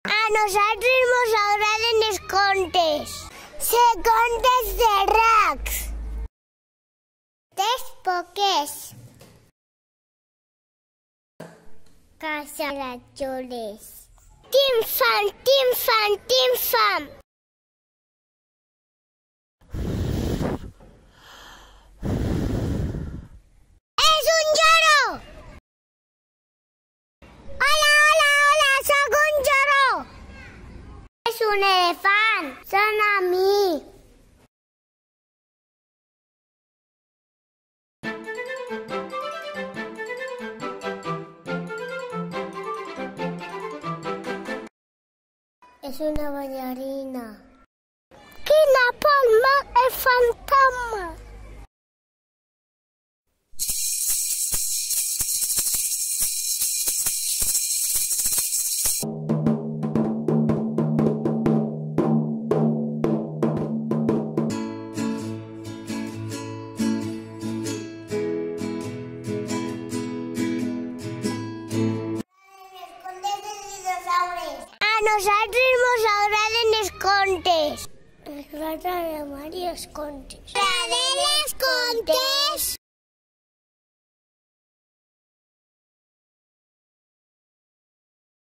A nosaltres mos agraden els contes. Ser contes de racs. Des poques. Casa rajoles. Tim fam, tim fam, tim fam. És un lloro! Hola, hola, hola, sóc un lloro! És un elefant, són a mi. És una ballarina. Quina palma és fantasma. A nosaltres mos agraden els contes. Ens agraden els contes.